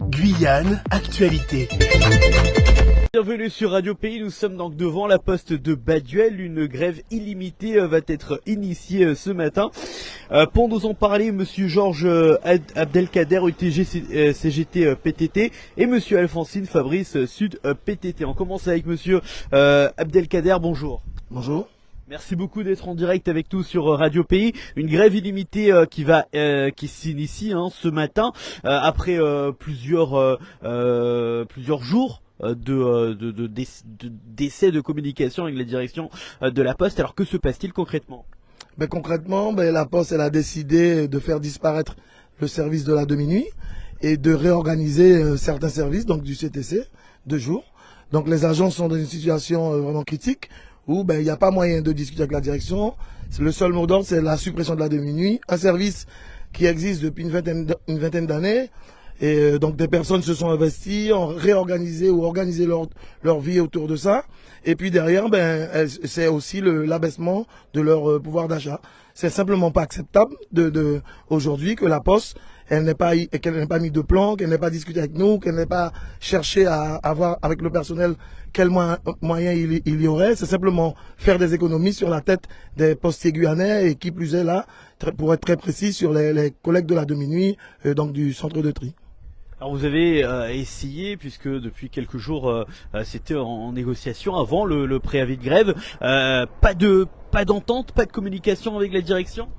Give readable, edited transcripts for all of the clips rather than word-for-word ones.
Guyane, actualité. Bienvenue sur Radio Pays, nous sommes donc devant la poste de Baduel. Une grève illimitée va être initiée ce matin. Pour nous en parler, monsieur Georges Abdelkader, UTG CGT PTT, et monsieur Alphonsine Fabrice Sud PTT. On commence avec monsieur Abdelkader, bonjour. Bonjour. Merci beaucoup d'être en direct avec nous sur Radio Pays. Une grève illimitée qui s'initie ce matin après plusieurs jours d'essais de communication avec la direction de la Poste. Alors que se passe-t-il concrètement? Concrètement, la Poste elle a décidé de faire disparaître le service de la demi-nuit et de réorganiser certains services, donc du CTC, de jour. Donc les agents sont dans une situation vraiment critique où il n'y a pas moyen de discuter avec la direction. Le seul mot d'ordre, c'est la suppression de la demi-nuit. Un service qui existe depuis une vingtaine d'années. Et donc des personnes se sont investies, ont réorganisé ou organisé leur vie autour de ça. Et puis derrière, c'est aussi l'abaissement de leur pouvoir d'achat. C'est simplement pas acceptable aujourd'hui que la Poste, qu'elle n'ait pas mis de plan, qu'elle n'ait pas discuté avec nous, qu'elle n'ait pas cherché à avoir avec le personnel quel moyen il y aurait. C'est simplement faire des économies sur la tête des postiers guyanais et qui plus est là, pour être très précis, sur les collègues de la demi-nuit, donc du centre de tri. Alors vous avez essayé, puisque depuis quelques jours c'était en négociation avant le préavis de grève, pas d'entente, pas de communication avec la direction?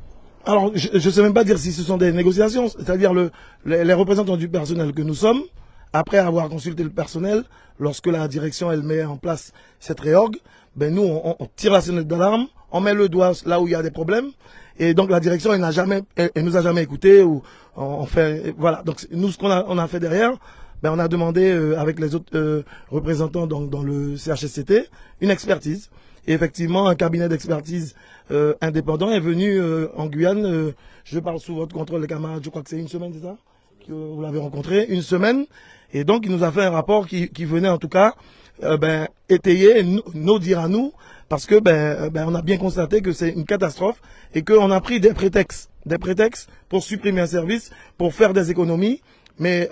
Alors je ne sais même pas dire si ce sont des négociations, c'est-à-dire les représentants du personnel que nous sommes, après avoir consulté le personnel, lorsque la direction elle met en place cette réorg, nous on tire la sonnette d'alarme, on met le doigt là où il y a des problèmes, et donc la direction elle nous a jamais écouté, ou on fait voilà. Donc nous ce qu'on a fait derrière, on a demandé avec les autres représentants dans le CHSCT une expertise. Et effectivement, un cabinet d'expertise indépendant est venu en Guyane. Je parle sous votre contrôle, les camarades. Je crois que c'est une semaine, c'est ça, que vous l'avez rencontré, une semaine. Et donc, il nous a fait un rapport qui venait en tout cas étayer nos dires à nous, parce que on a bien constaté que c'est une catastrophe et qu'on a pris des prétextes pour supprimer un service, pour faire des économies, mais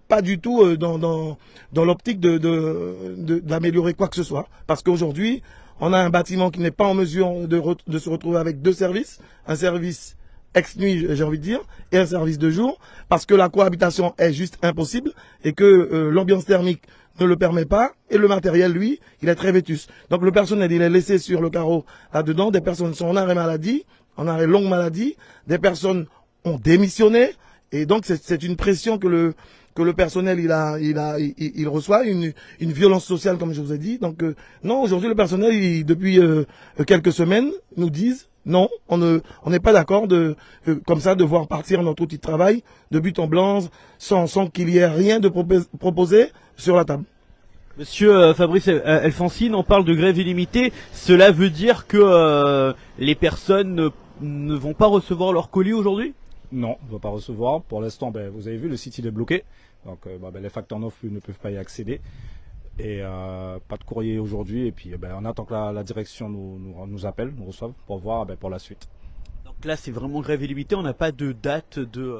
pas du tout dans l'optique d'améliorer quoi que ce soit, parce qu'aujourd'hui on a un bâtiment qui n'est pas en mesure de se retrouver avec deux services, un service ex-nuit, j'ai envie de dire, et un service de jour, parce que la cohabitation est juste impossible et que l'ambiance thermique ne le permet pas, et le matériel, lui, il est très vétuste. Donc le personnel, il est laissé sur le carreau là-dedans, des personnes sont en arrêt maladie, en arrêt longue maladie, des personnes ont démissionné, et donc c'est une pression que le personnel il reçoit, une violence sociale comme je vous ai dit. Donc non, aujourd'hui le personnel depuis quelques semaines nous disent non, on n'est pas d'accord comme ça de voir partir notre outil de travail de but en blanc sans qu'il y ait rien de proposé sur la table. Monsieur Fabrice Alphonsine, on parle de grève illimitée. Cela veut dire que les personnes ne vont pas recevoir leur colis aujourd'hui? Non, on ne va pas recevoir. Pour l'instant, vous avez vu, le site il est bloqué. Donc les facteurs non plus ne peuvent pas y accéder. Et pas de courrier aujourd'hui. Et puis on attend que la direction nous appelle, nous reçoive pour voir pour la suite. Donc là c'est vraiment grève illimitée, on n'a pas de date de...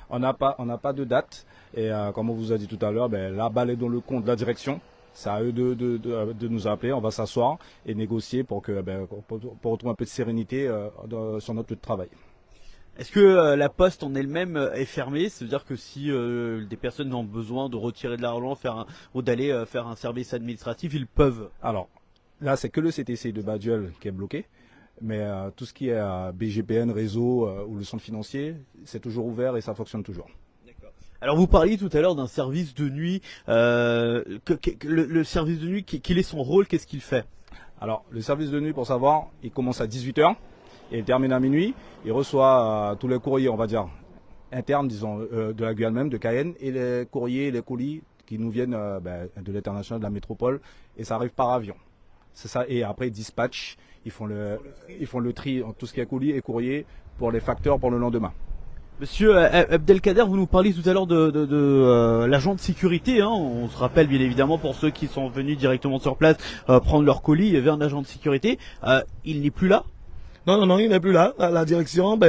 On n'a pas de date. Et comme on vous a dit tout à l'heure, la balle est dans le compte de la direction. C'est à eux de nous appeler, on va s'asseoir et négocier pour retrouver un peu de sérénité sur notre lieu de travail. Est-ce que la Poste en elle-même est fermée? C'est-à-dire que si des personnes ont besoin de retirer de l'argent ou d'aller faire un service administratif, ils peuvent? Alors, là, c'est que le CTC de Baduel qui est bloqué. Mais tout ce qui est BGPN, réseau ou le centre financier, c'est toujours ouvert et ça fonctionne toujours. Alors vous parliez tout à l'heure d'un service de nuit. Le service de nuit, quel est son rôle? Qu'est-ce qu'il fait? Alors, le service de nuit, pour savoir, il commence à 18 h. Et il termine à minuit, il reçoit tous les courriers, on va dire, internes, disons, de la Guyane même, de Cayenne, et les courriers, les colis qui nous viennent de l'international, de la métropole, et ça arrive par avion. C'est ça, et après ils dispatchent, ils font le tri en tout ce qui est colis et courrier pour les facteurs pour le lendemain. Monsieur Abdelkader, vous nous parliez tout à l'heure de l'agent de sécurité. On se rappelle bien évidemment pour ceux qui sont venus directement sur place prendre leur colis, il y avait un agent de sécurité. Il n'est plus là? Non, il n'est plus là. La direction,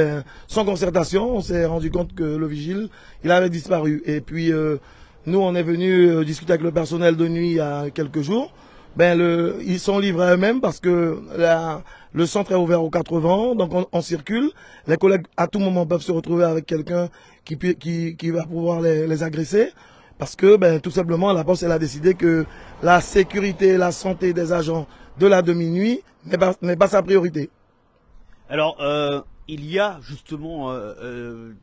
sans concertation, on s'est rendu compte que le vigile, il avait disparu. Et puis, nous, on est venu discuter avec le personnel de nuit il y a quelques jours. Ils sont livrés à eux-mêmes parce que le centre est ouvert aux 4 vents, donc on circule. Les collègues, à tout moment, peuvent se retrouver avec quelqu'un qui va pouvoir les agresser. Parce que, tout simplement, la poste, elle a décidé que la sécurité et la santé des agents de la demi-nuit n'est pas sa priorité. Alors, il y a justement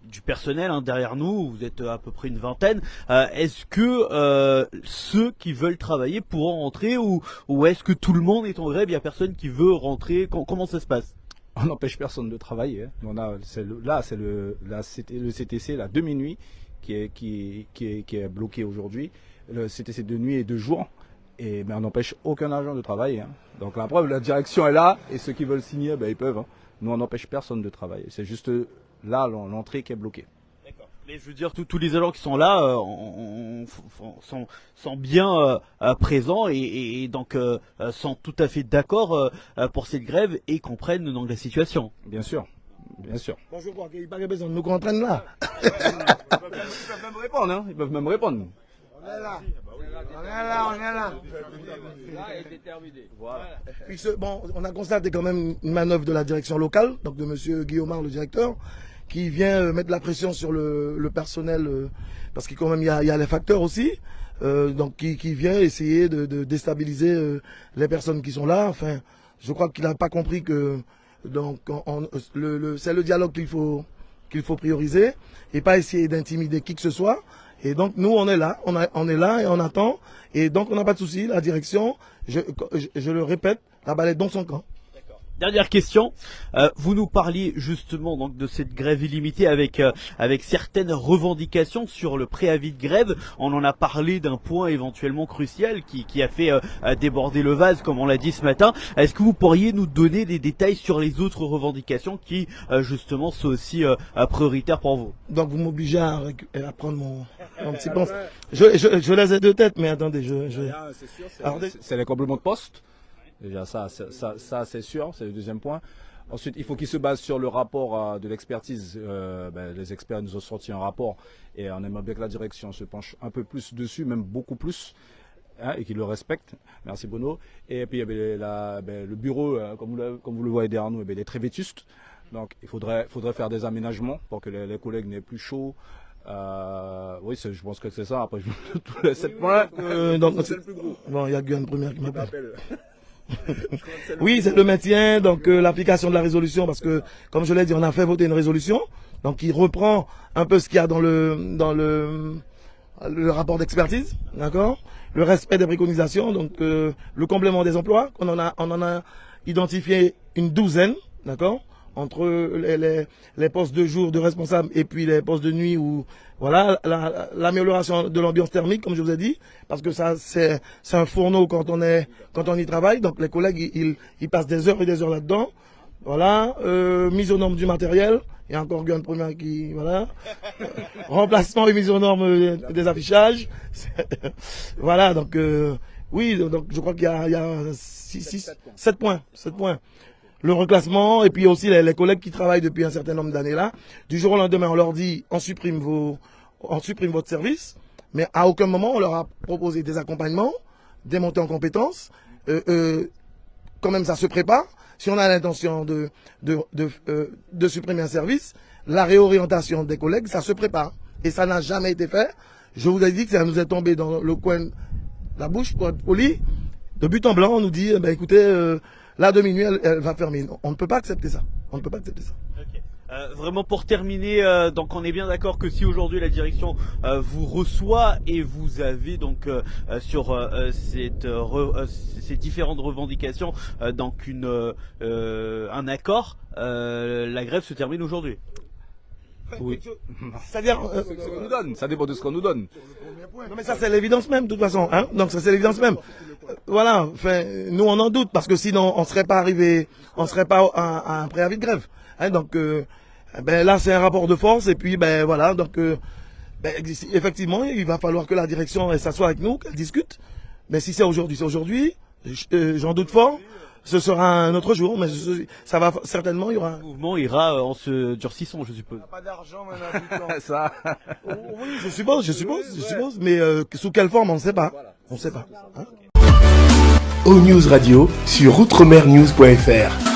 du personnel derrière nous, vous êtes à peu près une vingtaine. Est-ce que ceux qui veulent travailler pourront rentrer ou est-ce que tout le monde est en grève, il n'y a personne qui veut rentrer? Comment ça se passe? On n'empêche personne de travailler. Hein. C'est le CTC, la demi-nuit, qui est bloqué aujourd'hui. Le CTC de nuit et de jour. Et on n'empêche aucun agent de travailler. Hein. Donc la preuve, la direction est là et ceux qui veulent signer, ils peuvent. Hein. Nous, on n'empêche personne de travailler. C'est juste là l'entrée qui est bloquée. D'accord. Mais je veux dire, tous les agents qui sont là sont bien présents et donc sont tout à fait d'accord pour cette grève et comprennent donc la situation. Bien sûr. Bien sûr. Bon, je crois qu'il n'y a pas besoin de nous comprendre là. Ils peuvent même répondre. Hein. Ils peuvent même répondre. On est là. On est là. Voilà. Puis on a constaté quand même une manœuvre de la direction locale, donc de monsieur Guillaumard, le directeur, qui vient mettre la pression sur le personnel, parce qu'il quand même il y a les facteurs aussi, donc qui vient essayer de déstabiliser les personnes qui sont là. Enfin, je crois qu'il n'a pas compris que donc c'est le dialogue qu'il faut prioriser et pas essayer d'intimider qui que ce soit. Et donc nous on est là et on attend et donc on n'a pas de souci. La direction, je le répète, la balle est dans son camp. Dernière question, vous nous parliez justement donc de cette grève illimitée avec certaines revendications sur le préavis de grève. On en a parlé d'un point éventuellement crucial qui a fait déborder le vase, comme on l'a dit ce matin. Est-ce que vous pourriez nous donner des détails sur les autres revendications qui justement sont aussi prioritaires pour vous? Donc vous m'obligez à prendre mon petit pense. Je les ai de tête, mais attendez, C'est les compléments de poste. Déjà ça c'est sûr, c'est le deuxième point. Ensuite, il faut qu'il se base sur le rapport de l'expertise. Les experts nous ont sorti un rapport et on aimerait bien que la direction se penche un peu plus dessus, même beaucoup plus, hein, et qu'il le respecte. Merci Bono. Et puis le bureau, comme vous le voyez derrière nous, il est très vétuste. Donc il faudrait faire des aménagements pour que les collègues n'aient plus chaud. Oui, je pense que c'est ça. Après, tous les 7 points. Donc c'est le plus gros. Bon, il y a Guyane Première qui m'appelle. Oui, c'est le maintien, donc l'application de la résolution, parce que, comme je l'ai dit, on a fait voter une résolution, donc qui reprend un peu ce qu'il y a dans le rapport d'expertise, d'accord. Le respect des préconisations, donc le complément des emplois, on en a identifié une douzaine, d'accord, entre les postes de jour de responsable et puis les postes de nuit où voilà l'amélioration de l'ambiance thermique, comme je vous ai dit, parce que ça c'est un fourneau quand on y travaille, donc les collègues ils passent des heures et des heures là-dedans. Voilà, mise aux normes du matériel, et encore Guyane Première qui voilà, remplacement et mise aux normes des affichages. Voilà, donc oui, donc je crois qu'il y a 7 points. Le reclassement, et puis aussi les collègues qui travaillent depuis un certain nombre d'années là. Du jour au lendemain, on leur dit on supprime votre service, mais à aucun moment on leur a proposé des accompagnements, des montées en compétences. Quand même, ça se prépare. Si on a l'intention de supprimer un service, la réorientation des collègues, ça se prépare. Et ça n'a jamais été fait. Je vous ai dit que ça nous est tombé dans le coin de la bouche, pour être poli. De but en blanc, on nous dit, écoutez, la demi-nuit, elle va fermer. On ne peut pas accepter ça. Okay. Vraiment pour terminer, donc on est bien d'accord que si aujourd'hui la direction vous reçoit et vous avez donc sur ces différentes revendications donc un accord, la grève se termine aujourd'hui. Oui. C'est-à-dire, Ce qu'on nous donne, ça dépend de ce qu'on nous donne. Non mais ça c'est l'évidence même, de toute façon, hein. Donc ça c'est l'évidence même. Voilà, enfin, nous on en doute parce que sinon on serait pas à un préavis de grève. Hein, donc là c'est un rapport de force et puis voilà, donc effectivement il va falloir que la direction s'assoie avec nous, qu'elle discute. Mais si c'est aujourd'hui, c'est aujourd'hui. J'en doute fort. ce sera un autre jour, mais ça va certainement, il y aura. Le mouvement ira en se durcissant, je suppose. Pas d'argent, mais on a du temps. Ça. Oui, je suppose, mais sous quelle forme, on ne sait pas. On ne sait pas. Hein. O News Radio sur outremernews.fr.